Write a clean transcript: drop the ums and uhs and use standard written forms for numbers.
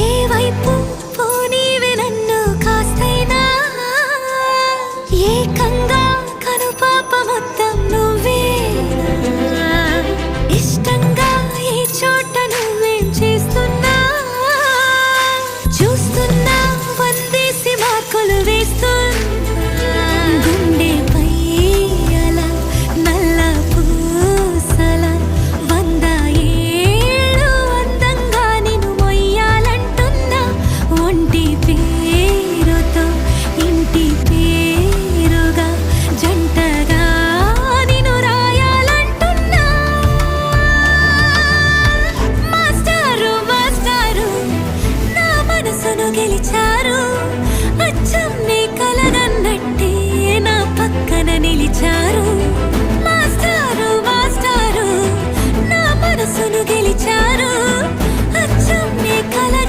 ఏ వైపు పోనీవే నన్ను కాస్తైనా ఏకంగా కనుపాప మొత్తం నువ్వేనా ఇష్టంగా ఈ చోట నువ్వేం చేస్తున్నా చూస్తున్నా వందేసి మార్కులు వేస్తున్నా గుండెపై అలా నల్ల పూసల 100 ఏళ్ళు అందంగా నిన్ను మొయ్యాలంటున్నా ఒంటి పేరుతో ఇంటి పేరుగా జంటగా నిన్ను రాయాలంటున్నా మాస్టారు మాస్టారు నా మనసును గెలిచా